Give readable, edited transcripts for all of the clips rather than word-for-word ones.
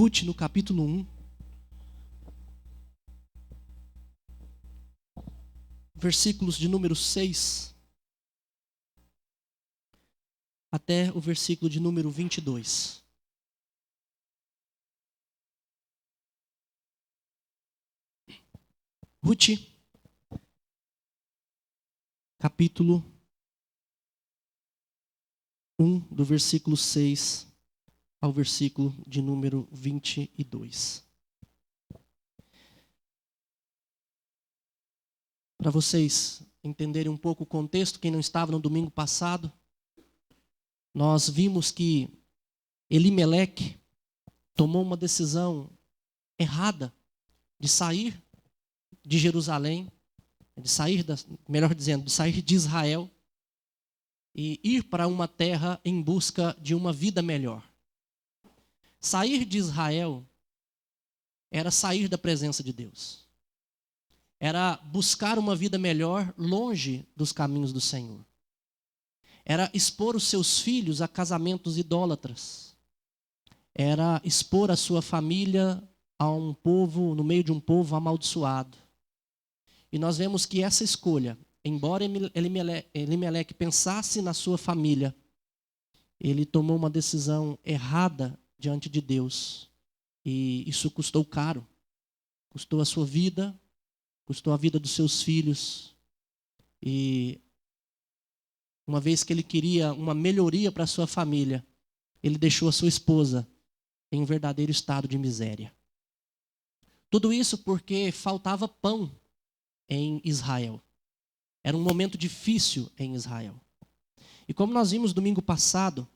Ruth, no capítulo 1, versículos de número 6 até o versículo de número 22. Ruth, capítulo 1, do versículo 6 ao versículo de número 22. Para vocês entenderem um pouco o contexto, quem não estava no domingo passado, nós vimos que Elimeleque tomou uma decisão errada de sair de Jerusalém, de sair de Israel e ir para uma terra em busca de uma vida melhor. Sair de Israel era sair da presença de Deus. Era buscar uma vida melhor longe dos caminhos do Senhor. Era expor os seus filhos a casamentos idólatras. Era expor a sua família a um povo, no meio de um povo amaldiçoado. E nós vemos que essa escolha, embora Elimeleque pensasse na sua família, ele tomou uma decisão errada diante de Deus. E isso custou caro. Custou a sua vida, custou a vida dos seus filhos. E uma vez que ele queria uma melhoria para a sua família, ele deixou a sua esposa em um verdadeiro estado de miséria. Tudo isso porque faltava pão em Israel. Era um momento difícil em Israel. E como nós vimos domingo passado,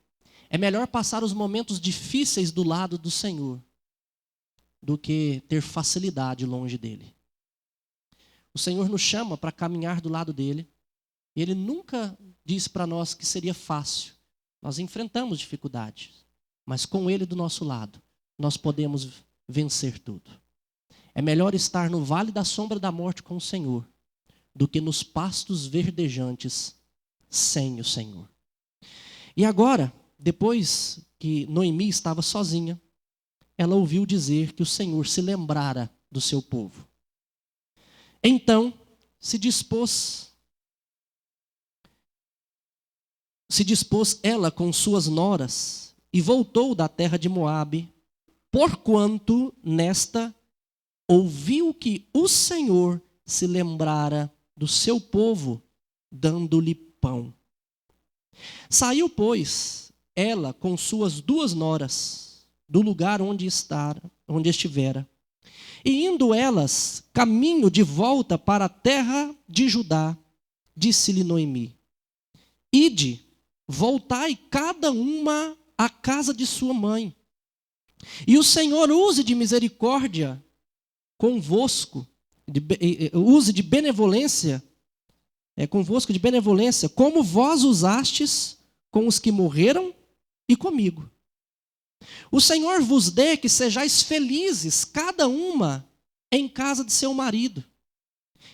é melhor passar os momentos difíceis do lado do Senhor do que ter facilidade longe dele. O Senhor nos chama para caminhar do lado dele. E ele nunca disse para nós que seria fácil. Nós enfrentamos dificuldades, mas com ele do nosso lado, nós podemos vencer tudo. É melhor estar no vale da sombra da morte com o Senhor do que nos pastos verdejantes sem o Senhor. E agora, depois que Noemi estava sozinha, ela ouviu dizer que o Senhor se lembrara do seu povo. Então, se dispôs ela com suas noras e voltou da terra de Moabe, porquanto nesta ouviu que o Senhor se lembrara do seu povo, dando-lhe pão. Saiu, pois, ela com suas 2 noras do lugar onde estivera, e indo elas caminho de volta para a terra de Judá, disse-lhe Noemi: Ide, voltai cada uma à casa de sua mãe, e o Senhor use de misericórdia convosco, use de benevolência, convosco de benevolência, como vós usastes com os que morreram e comigo. O Senhor vos dê que sejais felizes, cada uma em casa de seu marido.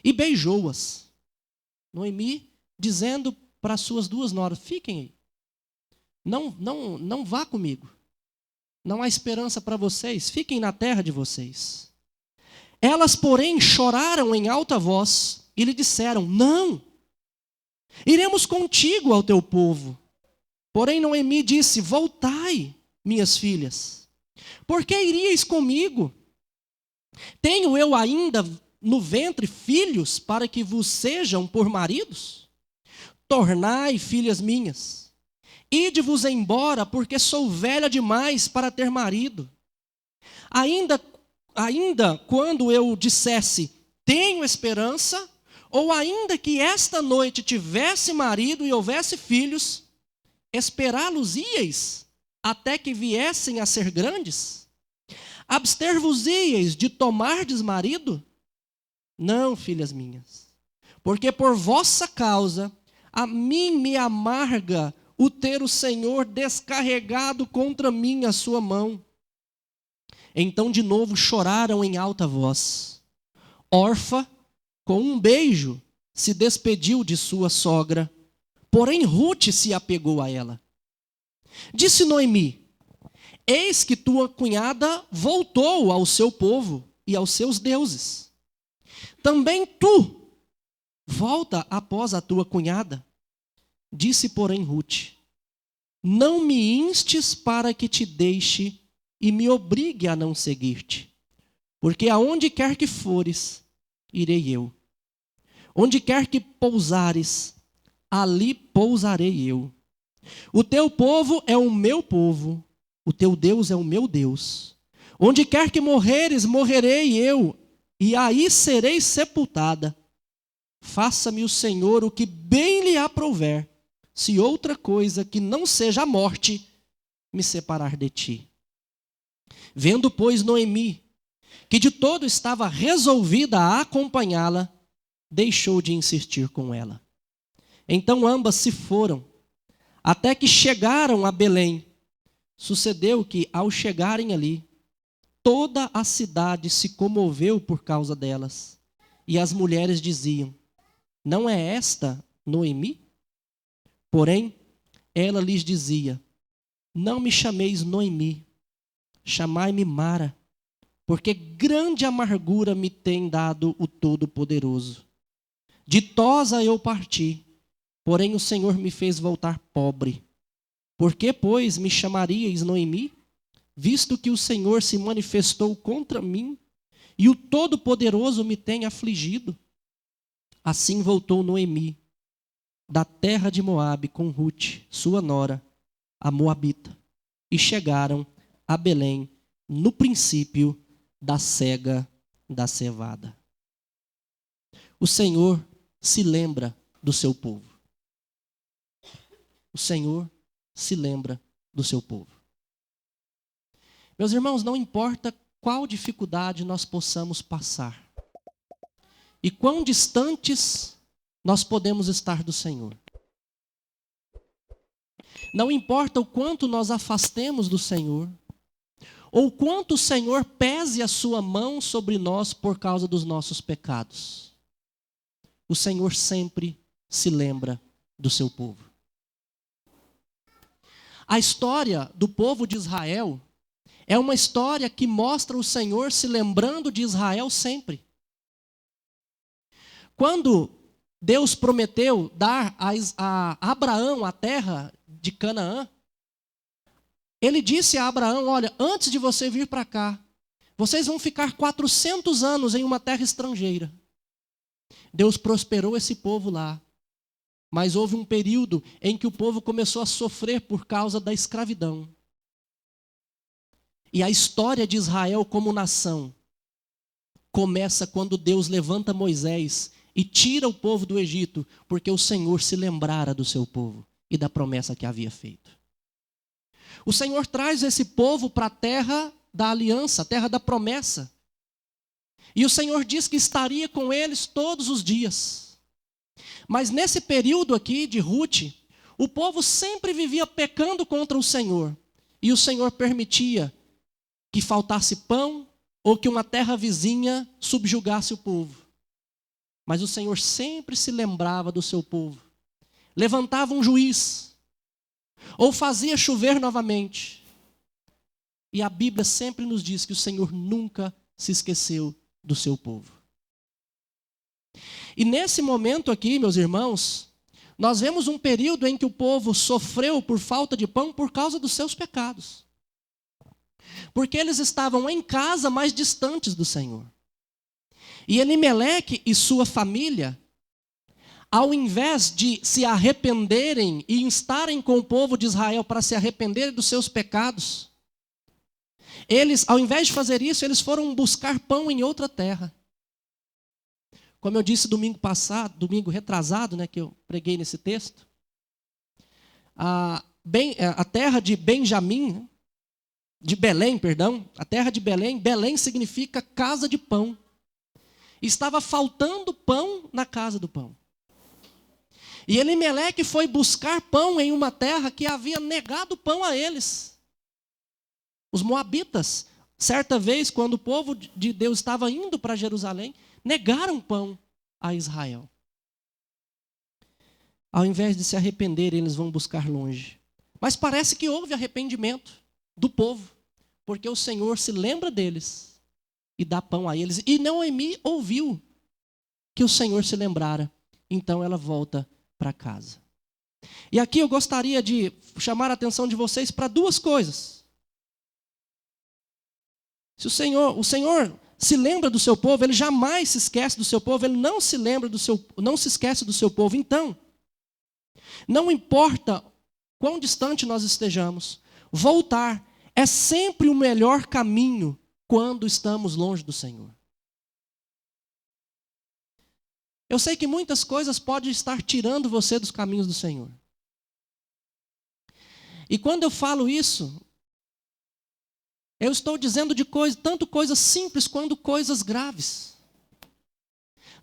E beijou-as. Noemi, dizendo para as suas 2 noras: fiquem aí. Não vá comigo. Não há esperança para vocês. Fiquem na terra de vocês. Elas, porém, choraram em alta voz e lhe disseram: não, iremos contigo ao teu povo. Porém, Noemi disse: voltai, minhas filhas. Por que iríeis comigo? Tenho eu ainda no ventre filhos para que vos sejam por maridos? Tornai, filhas minhas, ide-vos embora, porque sou velha demais para ter marido. Ainda quando eu dissesse, tenho esperança, ou ainda que esta noite tivesse marido e houvesse filhos, esperá-los-íeis até que viessem a ser grandes? Abster-vos-íeis de tomardes marido? Não, filhas minhas, porque por vossa causa a mim me amarga o ter o Senhor descarregado contra mim a sua mão. Então de novo choraram em alta voz. Orfa, com um beijo, se despediu de sua sogra, porém Ruth se apegou a ela. Disse Noemi: Eis que tua cunhada voltou ao seu povo e aos seus deuses. Também tu volta após a tua cunhada. Disse, porém, Rute: não me instes para que te deixe e me obrigue a não seguir-te, porque aonde quer que fores, irei eu. Onde quer que pousares, ali pousarei eu. O teu povo é o meu povo, o teu Deus é o meu Deus. Onde quer que morreres, morrerei eu, e aí serei sepultada. Faça-me o Senhor o que bem lhe aprouver, se outra coisa que não seja a morte me separar de ti. Vendo, pois, Noemi, que de todo estava resolvida a acompanhá-la, deixou de insistir com ela. Então ambas se foram, até que chegaram a Belém. Sucedeu que, ao chegarem ali, toda a cidade se comoveu por causa delas. E as mulheres diziam: não é esta Noemi? Porém, ela lhes dizia: não me chameis Noemi, chamai-me Mara, porque grande amargura me tem dado o Todo-Poderoso. Ditosa eu parti, porém o Senhor me fez voltar pobre. Por que, pois, me chamaríeis Noemi, visto que o Senhor se manifestou contra mim e o Todo-Poderoso me tem afligido? Assim voltou Noemi da terra de Moabe com Rute, sua nora, a moabita, e chegaram a Belém no princípio da cega da cevada. O Senhor se lembra do seu povo. O Senhor se lembra do seu povo. Meus irmãos, não importa qual dificuldade nós possamos passar e quão distantes nós podemos estar do Senhor. Não importa o quanto nós afastemos do Senhor, ou quanto o Senhor pese a sua mão sobre nós por causa dos nossos pecados. O Senhor sempre se lembra do seu povo. A história do povo de Israel é uma história que mostra o Senhor se lembrando de Israel sempre. Quando Deus prometeu dar a Abraão a terra de Canaã, ele disse a Abraão: olha, antes de você vir para cá, vocês vão ficar 400 anos em uma terra estrangeira. Deus prosperou esse povo lá, mas houve um período em que o povo começou a sofrer por causa da escravidão. E a história de Israel como nação começa quando Deus levanta Moisés e tira o povo do Egito, porque o Senhor se lembrara do seu povo e da promessa que havia feito. O Senhor traz esse povo para a terra da aliança, a terra da promessa. E o Senhor diz que estaria com eles todos os dias. Mas nesse período aqui de Rute, o povo sempre vivia pecando contra o Senhor. E o Senhor permitia que faltasse pão ou que uma terra vizinha subjugasse o povo. Mas o Senhor sempre se lembrava do seu povo. Levantava um juiz, ou fazia chover novamente. E a Bíblia sempre nos diz que o Senhor nunca se esqueceu do seu povo. E nesse momento aqui, meus irmãos, nós vemos um período em que o povo sofreu por falta de pão por causa dos seus pecados. Porque eles estavam em casa, mais distantes do Senhor. E Elimeleque e sua família, ao invés de se arrependerem e instarem com o povo de Israel para se arrependerem dos seus pecados, eles, ao invés de fazer isso, eles foram buscar pão em outra terra. Como eu disse domingo retrasado, né, que eu preguei nesse texto, a terra de Benjamim, de Belém, perdão, a terra de Belém, Belém significa casa de pão. Estava faltando pão na casa do pão. E Elimeleque foi buscar pão em uma terra que havia negado pão a eles. Os moabitas, certa vez, quando o povo de Deus estava indo para Jerusalém, negaram pão a Israel. Ao invés de se arrepender, eles vão buscar longe. Mas parece que houve arrependimento do povo. porque o Senhor se lembra deles e dá pão a eles. E Noemi ouviu que o Senhor se lembrara. Então ela volta para casa. E aqui eu gostaria de chamar a atenção de vocês para duas coisas. Se o Senhor se lembra do seu povo, ele jamais se esquece do seu povo, ele não se esquece do seu povo. Então, não importa quão distante nós estejamos, voltar é sempre o melhor caminho quando estamos longe do Senhor. Eu sei que muitas coisas podem estar tirando você dos caminhos do Senhor. E quando eu falo isso, eu estou dizendo de tanto coisas simples quanto coisas graves.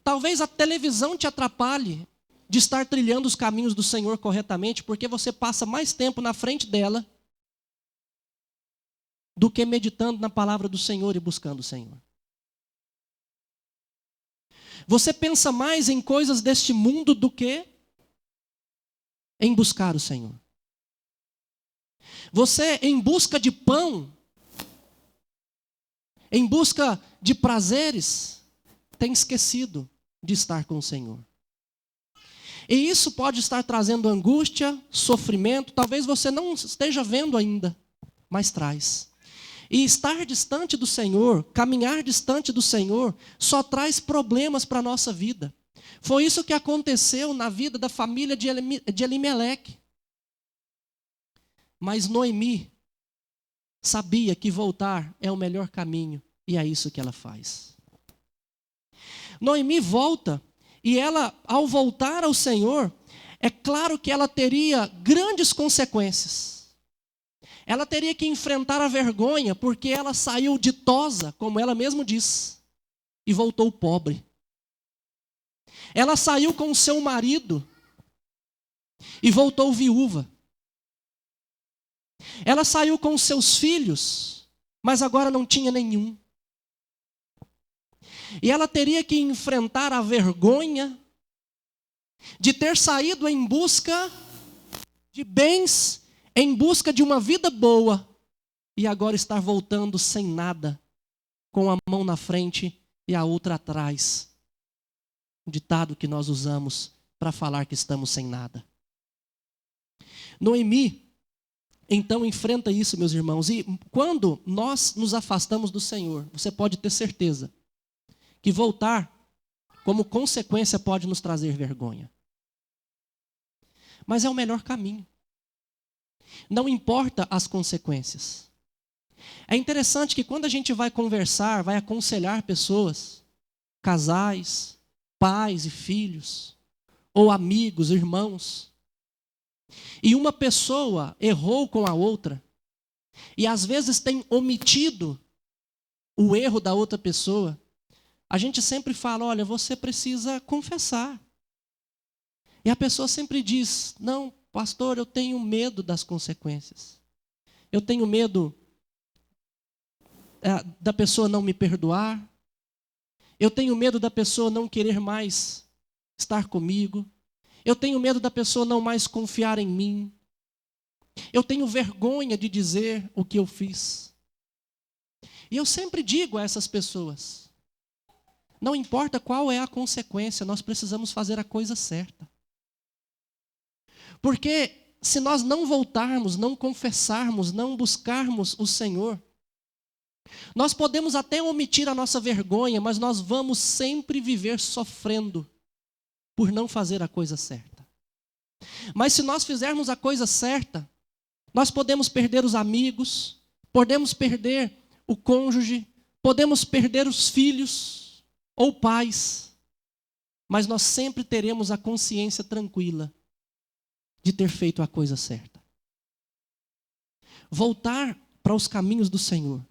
Talvez a televisão te atrapalhe de estar trilhando os caminhos do Senhor corretamente, porque você passa mais tempo na frente dela do que meditando na palavra do Senhor e buscando o Senhor. Você pensa mais em coisas deste mundo do que em buscar o Senhor. Você, em busca de pão, em busca de prazeres, tem esquecido de estar com o Senhor. E isso pode estar trazendo angústia, sofrimento, talvez você não esteja vendo ainda, mas traz. E estar distante do Senhor, caminhar distante do Senhor, só traz problemas para a nossa vida. Foi isso que aconteceu na vida da família de Elimeleque. Mas Noemi sabia que voltar é o melhor caminho, e é isso que ela faz. Noemi volta, e ela, ao voltar ao Senhor, é claro que ela teria grandes consequências. Ela teria que enfrentar a vergonha, porque ela saiu ditosa, como ela mesma diz, e voltou pobre. Ela saiu com o seu marido e voltou viúva. Ela saiu com os seus filhos, mas agora não tinha nenhum. E ela teria que enfrentar a vergonha de ter saído em busca de bens, em busca de uma vida boa, e agora estar voltando sem nada, com a mão na frente e a outra atrás. Um ditado que nós usamos para falar que estamos sem nada. Noemi, então, enfrenta isso, meus irmãos. E quando nós nos afastamos do Senhor, você pode ter certeza que voltar, como consequência, pode nos trazer vergonha. Mas é o melhor caminho. Não importa as consequências. É interessante que quando a gente vai conversar, vai aconselhar pessoas, casais, pais e filhos, ou amigos, irmãos, e uma pessoa errou com a outra, e às vezes tem omitido o erro da outra pessoa, a gente sempre fala, olha, você precisa confessar. E a pessoa sempre diz, não, pastor, eu tenho medo das consequências. Eu tenho medo da pessoa não me perdoar. Eu tenho medo da pessoa não querer mais estar comigo. Eu tenho medo da pessoa não mais confiar em mim. Eu tenho vergonha de dizer o que eu fiz. E eu sempre digo a essas pessoas, não importa qual é a consequência, nós precisamos fazer a coisa certa. Porque se nós não voltarmos, não confessarmos, não buscarmos o Senhor, nós podemos até omitir a nossa vergonha, mas nós vamos sempre viver sofrendo por não fazer a coisa certa. Mas se nós fizermos a coisa certa, nós podemos perder os amigos, podemos perder o cônjuge, podemos perder os filhos ou pais, mas nós sempre teremos a consciência tranquila de ter feito a coisa certa. Voltar para os caminhos do Senhor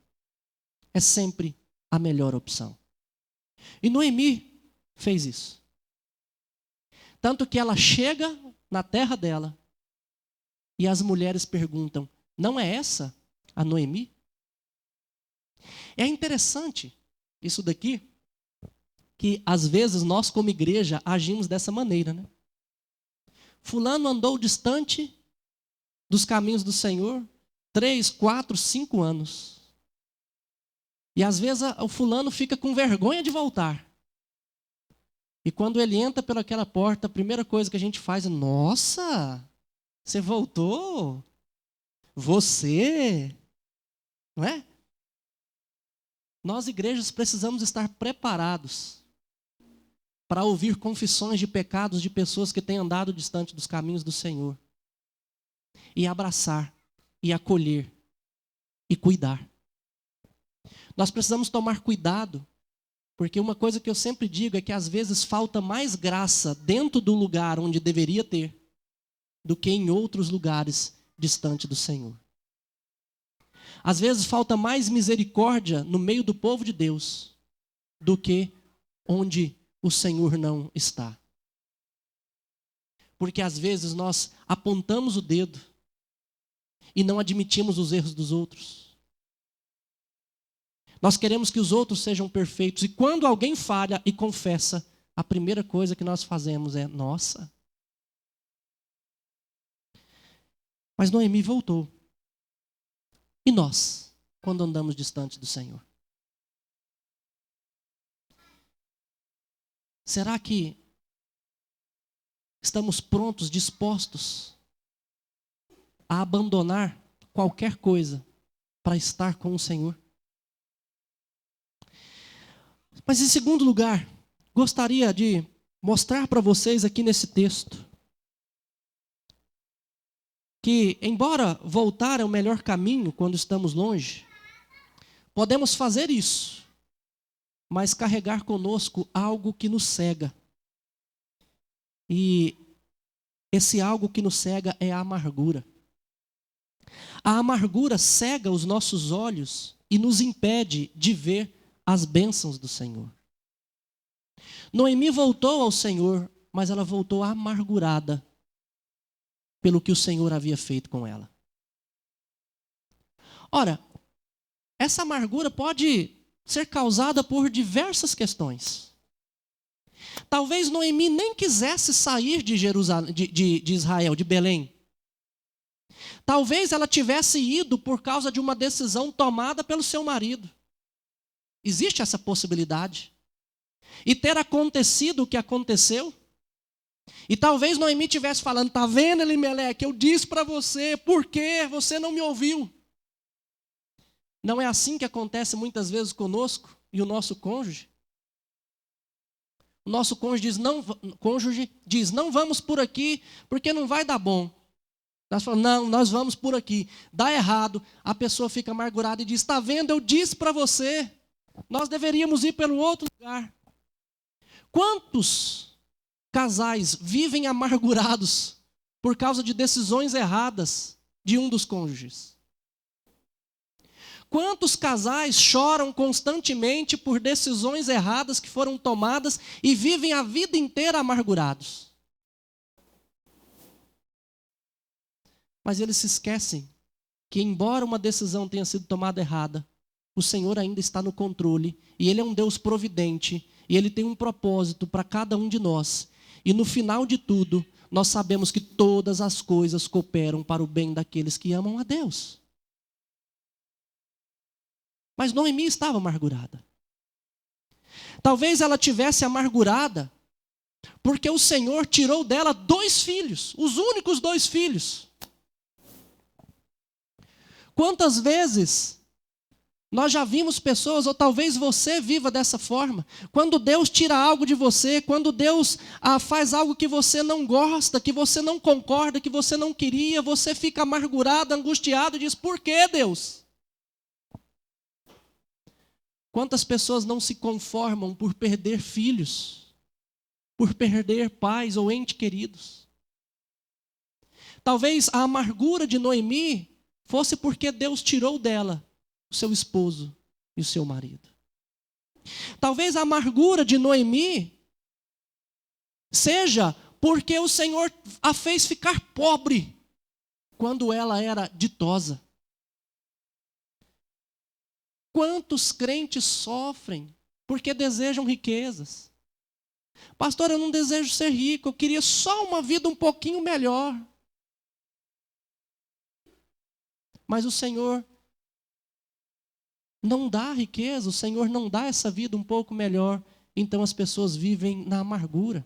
é sempre a melhor opção. E Noemi fez isso. Tanto que ela chega na terra dela e as mulheres perguntam, não é essa a Noemi? É interessante isso daqui, que às vezes nós como igreja agimos dessa maneira, né? Fulano andou distante dos caminhos do Senhor 3, 4, 5 anos. E às vezes o fulano fica com vergonha de voltar. E quando ele entra pelaquela porta, a primeira coisa que a gente faz é: nossa, você voltou? Você? Não é? Nós, igrejas, precisamos estar preparados para ouvir confissões de pecados de pessoas que têm andado distante dos caminhos do Senhor. E abraçar, e acolher, e cuidar. Nós precisamos tomar cuidado, porque uma coisa que eu sempre digo é que às vezes falta mais graça dentro do lugar onde deveria ter, do que em outros lugares distante do Senhor. Às vezes falta mais misericórdia no meio do povo de Deus, do que onde o Senhor não está. Porque às vezes nós apontamos o dedo e não admitimos os erros dos outros. Nós queremos que os outros sejam perfeitos. E quando alguém falha e confessa, a primeira coisa que nós fazemos é: nossa. Mas Noemi voltou. E nós, quando andamos distante do Senhor? Será que estamos prontos, dispostos a abandonar qualquer coisa para estar com o Senhor? Mas em segundo lugar, gostaria de mostrar para vocês aqui nesse texto que, embora voltar é o melhor caminho quando estamos longe, podemos fazer isso, mas carregar conosco algo que nos cega. E esse algo que nos cega é a amargura. A amargura cega os nossos olhos e nos impede de ver as bênçãos do Senhor. Noemi voltou ao Senhor, mas ela voltou amargurada pelo que o Senhor havia feito com ela. Ora, essa amargura pode ser causada por diversas questões. Talvez Noemi nem quisesse sair de Israel, de Belém. Talvez ela tivesse ido por causa de uma decisão tomada pelo seu marido. Existe essa possibilidade. E ter acontecido o que aconteceu. E talvez Noemi estivesse falando: tá vendo, Elimeleque, eu disse para você, por que você não me ouviu? Não é assim que acontece muitas vezes conosco e o nosso cônjuge? O nosso cônjuge diz: não vamos por aqui, porque não vai dar bom. Nós falamos: não, nós vamos por aqui. Dá errado, a pessoa fica amargurada e diz: está vendo, eu disse para você, nós deveríamos ir pelo outro lugar. Quantos casais vivem amargurados por causa de decisões erradas de um dos cônjuges? Quantos casais choram constantemente por decisões erradas que foram tomadas e vivem a vida inteira amargurados? Mas eles se esquecem que, embora uma decisão tenha sido tomada errada, o Senhor ainda está no controle, e Ele é um Deus providente, e Ele tem um propósito para cada um de nós. E no final de tudo, nós sabemos que todas as coisas cooperam para o bem daqueles que amam a Deus. Mas Noemi estava amargurada. Talvez ela tivesse amargurada porque o Senhor tirou dela 2 filhos, os únicos 2 filhos. Quantas vezes nós já vimos pessoas, ou talvez você viva dessa forma, quando Deus tira algo de você, quando Deus faz algo que você não gosta, que você não concorda, que você não queria, você fica amargurado, angustiado e diz: por que, Deus? Quantas pessoas não se conformam por perder filhos, por perder pais ou entes queridos? Talvez a amargura de Noemi fosse porque Deus tirou dela o seu esposo e o seu marido. Talvez a amargura de Noemi seja porque o Senhor a fez ficar pobre quando ela era ditosa. Quantos crentes sofrem porque desejam riquezas? Pastor, eu não desejo ser rico, eu queria só uma vida um pouquinho melhor. Mas o Senhor não dá riqueza, o Senhor não dá essa vida um pouco melhor, então as pessoas vivem na amargura.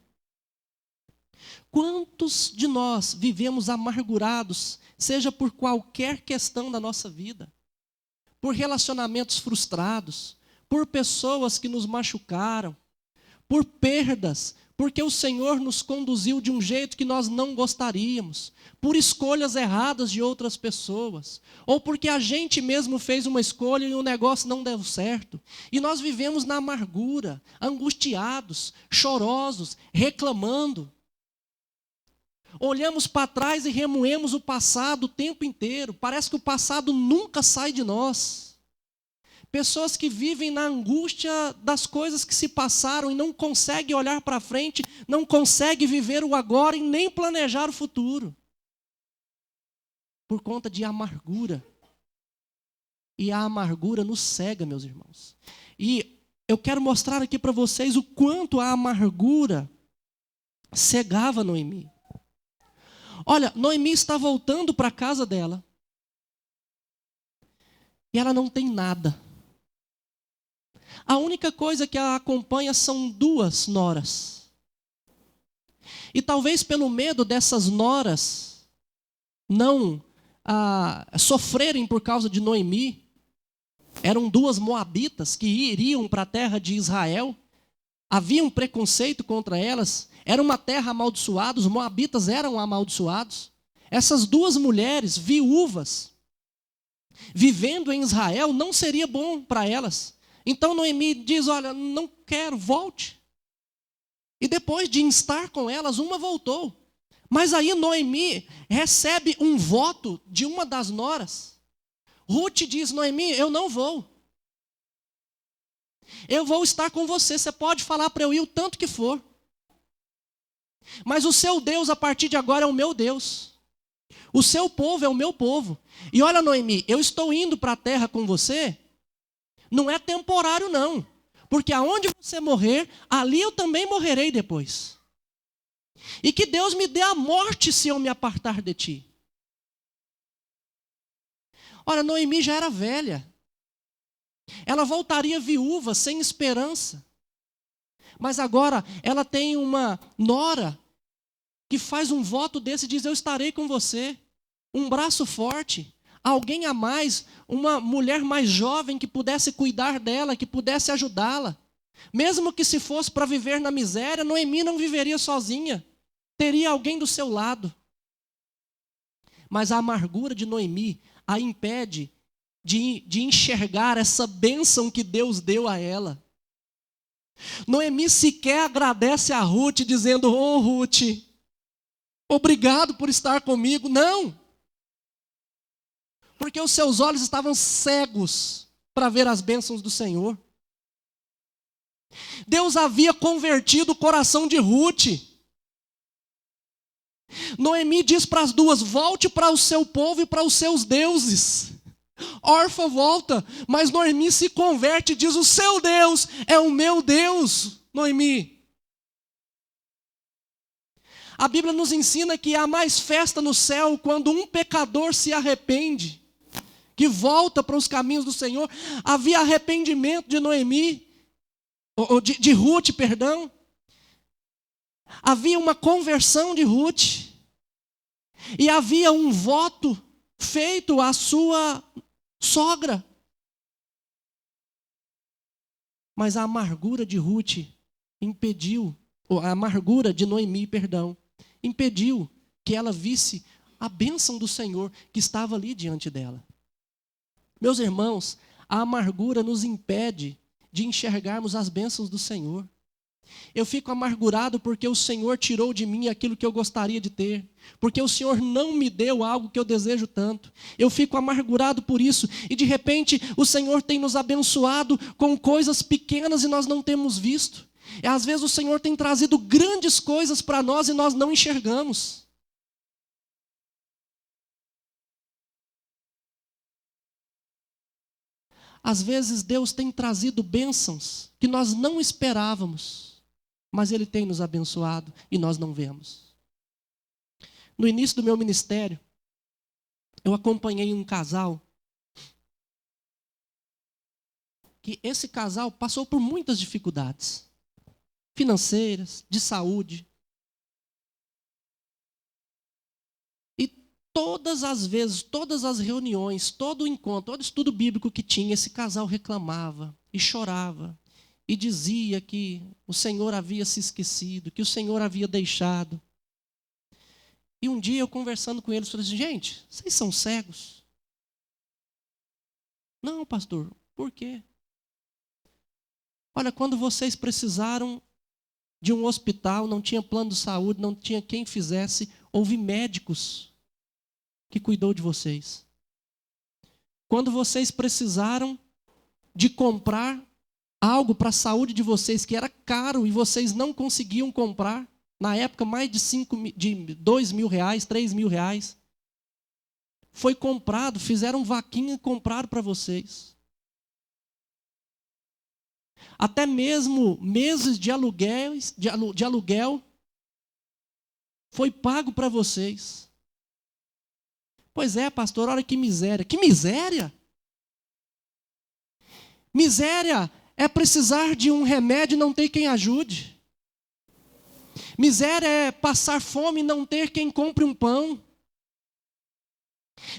Quantos de nós vivemos amargurados, seja por qualquer questão da nossa vida, por relacionamentos frustrados, por pessoas que nos machucaram, por perdas, porque o Senhor nos conduziu de um jeito que nós não gostaríamos, por escolhas erradas de outras pessoas, ou porque a gente mesmo fez uma escolha e o negócio não deu certo. E nós vivemos na amargura, angustiados, chorosos, reclamando. Olhamos para trás e remoemos o passado o tempo inteiro. Parece que o passado nunca sai de nós. Pessoas que vivem na angústia das coisas que se passaram e não conseguem olhar para frente, não conseguem viver o agora e nem planejar o futuro. Por conta de amargura. E a amargura nos cega, meus irmãos. E eu quero mostrar aqui para vocês o quanto a amargura cegava Noemi. Olha, Noemi está voltando para a casa dela. E ela não tem nada. A única coisa que a acompanha são 2 noras. E talvez pelo medo dessas noras não sofrerem por causa de Noemi, eram 2 moabitas que iriam para a terra de Israel, havia um preconceito contra elas, era uma terra amaldiçoada, os moabitas eram amaldiçoados. Essas 2 mulheres viúvas, vivendo em Israel, não seria bom para elas. Então Noemi diz, olha, não quero, volte. E depois de estar com elas, uma voltou. Mas aí Noemi recebe um voto de uma das noras. Ruth diz, Noemi, eu não vou. Eu vou estar com você, você pode falar para eu ir o tanto que for. Mas o seu Deus a partir de agora é o meu Deus. O seu povo é o meu povo. E olha Noemi, eu estou indo para a terra com você. Não é temporário não, porque aonde você morrer, ali eu também morrerei depois. E que Deus me dê a morte se eu me apartar de ti. Olha, Noemi já era velha. Ela voltaria viúva, sem esperança. Mas agora ela tem uma nora que faz um voto desse e diz, eu estarei com você. Um braço forte. Alguém a mais, uma mulher mais jovem que pudesse cuidar dela, que pudesse ajudá-la. Mesmo que se fosse para viver na miséria, Noemi não viveria sozinha. Teria alguém do seu lado. Mas a amargura de Noemi a impede de enxergar essa bênção que Deus deu a ela. Noemi sequer agradece a Ruth, dizendo, oh Ruth, obrigado por estar comigo. Não! Porque os seus olhos estavam cegos para ver as bênçãos do Senhor. Deus havia convertido o coração de Ruth. Noemi diz para as 2, volte para o seu povo e para os seus deuses. Orfa volta, mas Noemi se converte e diz, o seu Deus é o meu Deus, Noemi. A Bíblia nos ensina que há mais festa no céu quando um pecador se arrepende, que volta para os caminhos do Senhor. Havia arrependimento de Noemi, de Ruth, perdão. Havia uma conversão de Ruth. E havia um voto feito à sua sogra. Mas a amargura de Ruth impediu, ou a amargura de Noemi, perdão, impediu que ela visse a bênção do Senhor que estava ali diante dela. Meus irmãos, a amargura nos impede de enxergarmos as bênçãos do Senhor. Eu fico amargurado porque o Senhor tirou de mim aquilo que eu gostaria de ter, porque o Senhor não me deu algo que eu desejo tanto. Eu fico amargurado por isso, e de repente o Senhor tem nos abençoado com coisas pequenas e nós não temos visto. E às vezes o Senhor tem trazido grandes coisas para nós e nós não enxergamos. Às vezes Deus tem trazido bênçãos que nós não esperávamos, mas Ele tem nos abençoado e nós não vemos. No início do meu ministério, eu acompanhei um casal que esse casal passou por muitas dificuldades financeiras, de saúde. E todas as vezes, todas as reuniões, todo o encontro, todo estudo bíblico que tinha, esse casal reclamava e chorava e dizia que o Senhor havia se esquecido, que o Senhor havia deixado. E um dia eu conversando com eles, falei assim, gente, vocês são cegos? Não, pastor, por quê? Olha, quando vocês precisaram de um hospital, não tinha plano de saúde, não tinha quem fizesse, houve médicos que cuidou de vocês. Quando vocês precisaram de comprar algo para a saúde de vocês que era caro e vocês não conseguiam comprar, na época mais de R$2.000, R$3.000, foi comprado, fizeram vaquinha e compraram para vocês. Até mesmo meses de aluguel foi pago para vocês. Pois é, pastor, olha que miséria. Que miséria? Miséria é precisar de um remédio e não ter quem ajude. Miséria é passar fome e não ter quem compre um pão.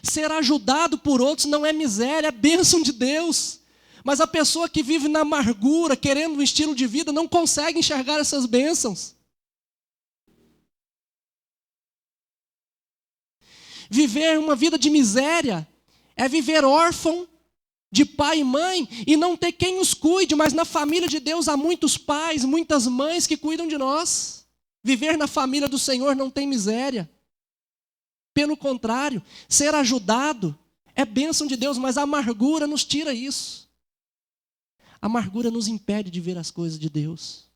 Ser ajudado por outros não é miséria, é bênção de Deus. Mas a pessoa que vive na amargura, querendo um estilo de vida, não consegue enxergar essas bênçãos. Viver uma vida de miséria é viver órfão de pai e mãe e não ter quem os cuide, mas na família de Deus há muitos pais, muitas mães que cuidam de nós. Viver na família do Senhor não tem miséria. Pelo contrário, ser ajudado é bênção de Deus, mas a amargura nos tira isso. A amargura nos impede de ver as coisas de Deus.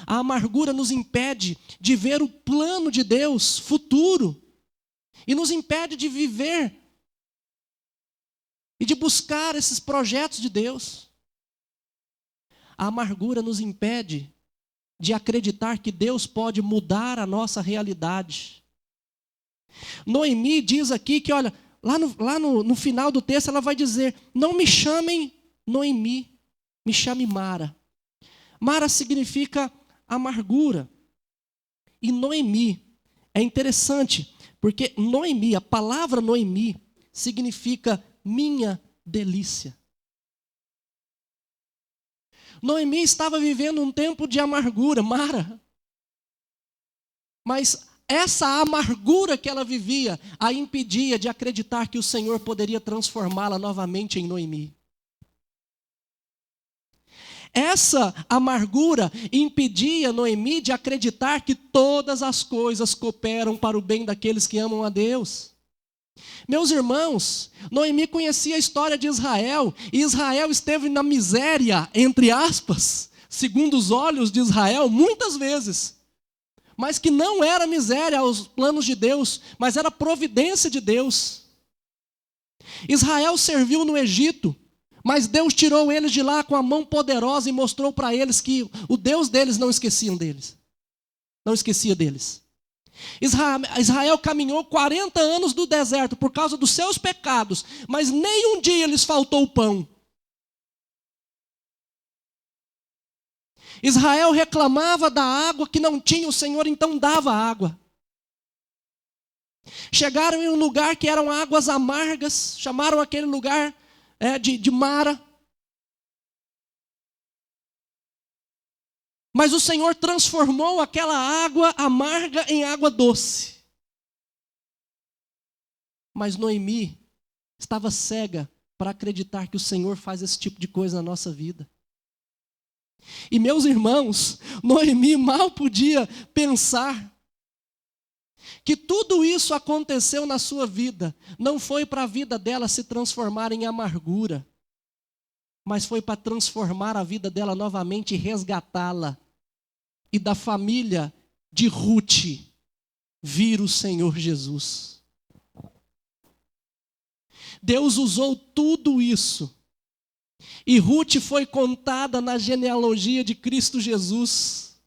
A amargura nos impede de ver o plano de Deus futuro. E nos impede de viver e de buscar esses projetos de Deus. A amargura nos impede de acreditar que Deus pode mudar a nossa realidade. Noemi diz aqui que, olha, lá no final do texto ela vai dizer, não me chamem Noemi, me chame Mara. Mara significa amargura. E Noemi, é interessante, porque Noemi, a palavra Noemi, significa minha delícia. Noemi estava vivendo um tempo de amargura, Mara. Mas essa amargura que ela vivia a impedia de acreditar que o Senhor poderia transformá-la novamente em Noemi. Essa amargura impedia Noemi de acreditar que todas as coisas cooperam para o bem daqueles que amam a Deus. Meus irmãos, Noemi conhecia a história de Israel, e Israel esteve na miséria, entre aspas, segundo os olhos de Israel, muitas vezes. Mas que não era miséria aos planos de Deus, mas era providência de Deus. Israel serviu no Egito, mas Deus tirou eles de lá com a mão poderosa e mostrou para eles que o Deus deles não esquecia deles. Israel caminhou 40 anos do deserto por causa dos seus pecados, mas nem um dia lhes faltou pão. Israel reclamava da água que não tinha, o Senhor então dava água. Chegaram em um lugar que eram águas amargas, chamaram aquele lugar de Mara. Mas o Senhor transformou aquela água amarga em água doce. Mas Noemi estava cega para acreditar que o Senhor faz esse tipo de coisa na nossa vida. E meus irmãos, Noemi mal podia pensar que tudo isso aconteceu na sua vida. Não foi para a vida dela se transformar em amargura, mas foi para transformar a vida dela novamente e resgatá-la. E da família de Ruth vir o Senhor Jesus. Deus usou tudo isso. E Ruth foi contada na genealogia de Cristo Jesus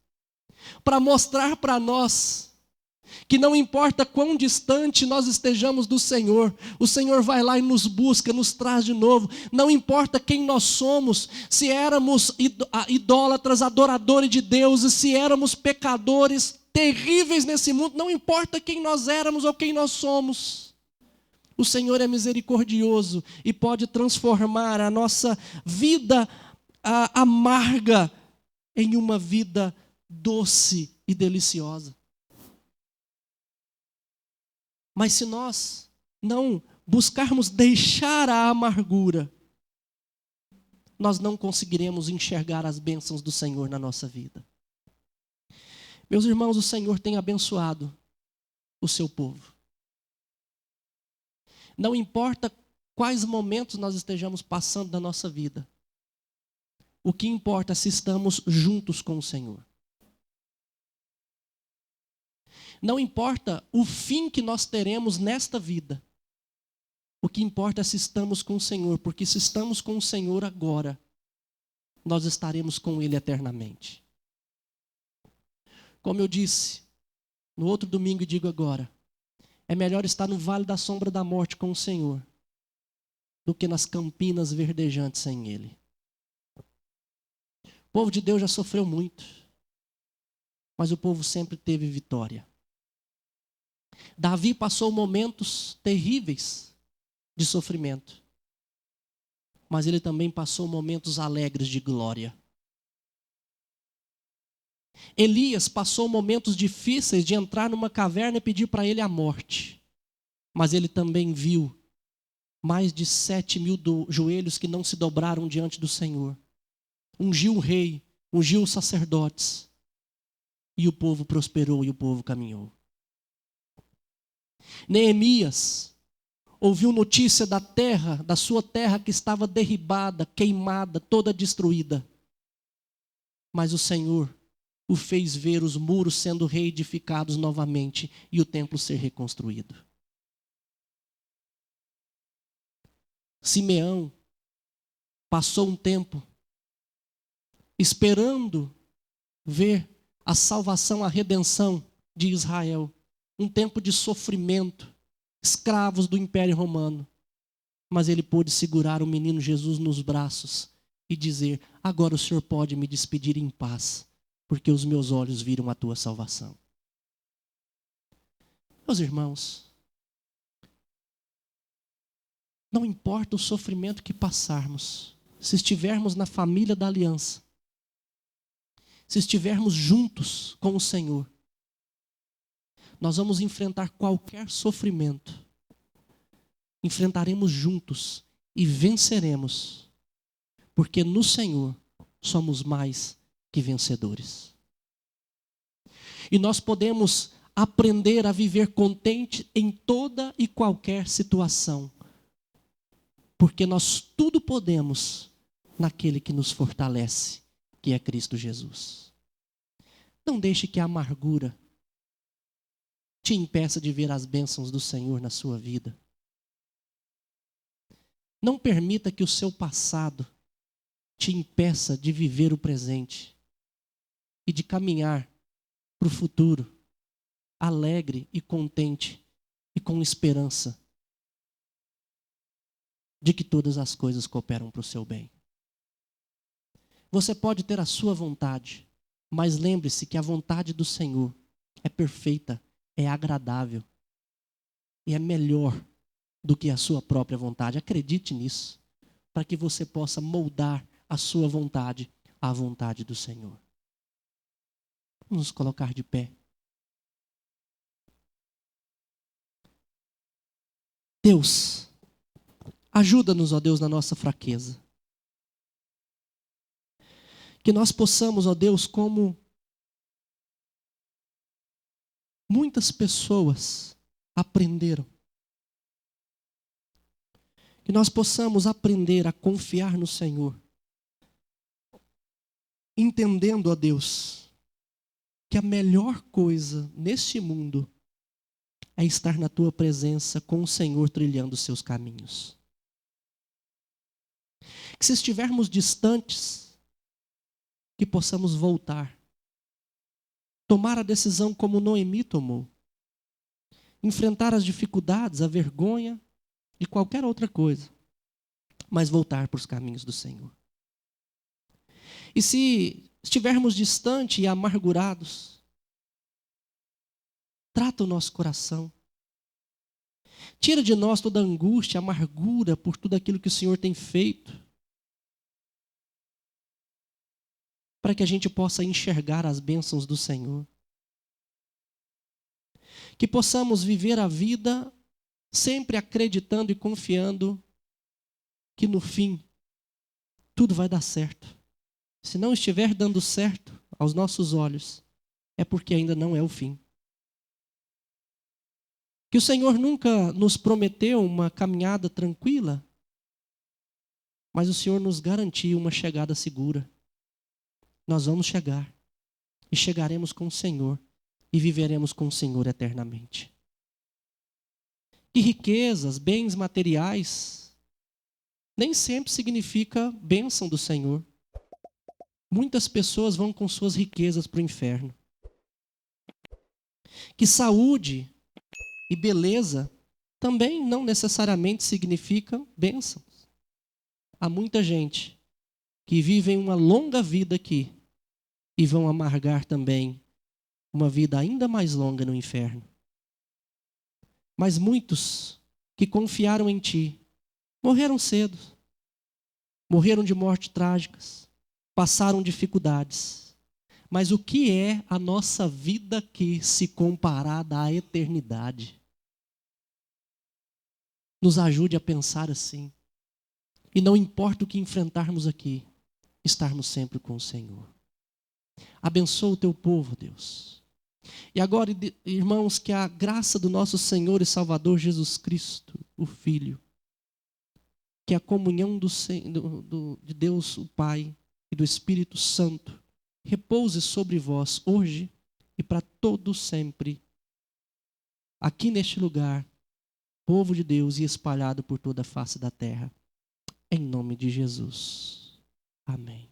para mostrar para nós Que não importa quão distante nós estejamos do Senhor, o Senhor vai lá e nos busca, nos traz de novo. Não importa quem nós somos, se éramos idólatras, adoradores de Deus, e se éramos pecadores terríveis nesse mundo, não importa quem nós éramos ou quem nós somos. O Senhor é misericordioso e pode transformar a nossa vida amarga em uma vida doce e deliciosa. Mas se nós não buscarmos deixar a amargura, nós não conseguiremos enxergar as bênçãos do Senhor na nossa vida. Meus irmãos, o Senhor tem abençoado o seu povo. Não importa quais momentos nós estejamos passando da nossa vida. O que importa é se estamos juntos com o Senhor. Não importa o fim que nós teremos nesta vida. O que importa é se estamos com o Senhor, porque se estamos com o Senhor agora, nós estaremos com Ele eternamente. Como eu disse no outro domingo e digo agora, é melhor estar no vale da sombra da morte com o Senhor do que nas campinas verdejantes sem Ele. O povo de Deus já sofreu muito, mas o povo sempre teve vitória. Davi passou momentos terríveis de sofrimento, mas ele também passou momentos alegres de glória. Elias passou momentos difíceis de entrar numa caverna e pedir para ele a morte, mas ele também viu mais de 7.000 joelhos que não se dobraram diante do Senhor. Ungiu o rei, ungiu os sacerdotes, e o povo prosperou e o povo caminhou. Neemias ouviu notícia da terra, da sua terra que estava derribada, queimada, toda destruída. Mas o Senhor o fez ver os muros sendo reedificados novamente e o templo ser reconstruído. Simeão passou um tempo esperando ver a salvação, a redenção de Israel. Um tempo de sofrimento, escravos do Império Romano. Mas ele pôde segurar o menino Jesus nos braços e dizer: agora o Senhor pode me despedir em paz, porque os meus olhos viram a tua salvação. Meus irmãos, não importa o sofrimento que passarmos, se estivermos na família da aliança, se estivermos juntos com o Senhor, nós vamos enfrentar qualquer sofrimento. Enfrentaremos juntos e venceremos, porque no Senhor somos mais que vencedores. E nós podemos aprender a viver contente em toda e qualquer situação, porque nós tudo podemos naquele que nos fortalece, que é Cristo Jesus. Não deixe que a amargura te impeça de ver as bênçãos do Senhor na sua vida. Não permita que o seu passado te impeça de viver o presente e de caminhar para o futuro alegre e contente e com esperança de que todas as coisas cooperam para o seu bem. Você pode ter a sua vontade, mas lembre-se que a vontade do Senhor é perfeita, é agradável e é melhor do que a sua própria vontade. Acredite nisso, para que você possa moldar a sua vontade à vontade do Senhor. Vamos nos colocar de pé. Deus, ajuda-nos, ó Deus, na nossa fraqueza. Que nós possamos, ó Deus, como muitas pessoas aprenderam, que nós possamos aprender a confiar no Senhor, entendendo, ó Deus, que a melhor coisa neste mundo é estar na Tua presença com o Senhor trilhando os seus caminhos. Que se estivermos distantes, que possamos voltar, tomar a decisão como Noemi tomou, enfrentar as dificuldades, a vergonha e qualquer outra coisa, mas voltar para os caminhos do Senhor. E se estivermos distantes e amargurados, trata o nosso coração. Tira de nós toda a angústia, amargura por tudo aquilo que o Senhor tem feito, para que a gente possa enxergar as bênçãos do Senhor. Que possamos viver a vida sempre acreditando e confiando que no fim tudo vai dar certo. Se não estiver dando certo aos nossos olhos, é porque ainda não é o fim. Que o Senhor nunca nos prometeu uma caminhada tranquila, mas o Senhor nos garantiu uma chegada segura. Nós vamos chegar e chegaremos com o Senhor e viveremos com o Senhor eternamente. E riquezas, bens materiais, nem sempre significa bênção do Senhor. Muitas pessoas vão com suas riquezas para o inferno. Que saúde e beleza também não necessariamente significam bênçãos. Há muita gente que vive uma longa vida aqui e vão amargar também uma vida ainda mais longa no inferno. Mas muitos que confiaram em Ti morreram cedo, morreram de mortes trágicas, passaram dificuldades. Mas o que é a nossa vida aqui se comparada à eternidade? Nos ajude a pensar assim. E não importa o que enfrentarmos aqui, estarmos sempre com o Senhor. Abençoa o Teu povo, Deus. E agora, irmãos, que a graça do nosso Senhor e Salvador Jesus Cristo, o Filho, que a comunhão de Deus, o Pai, e do Espírito Santo, repouse sobre vós hoje e para todo sempre, aqui neste lugar, povo de Deus e espalhado por toda a face da terra. Em nome de Jesus. Amém.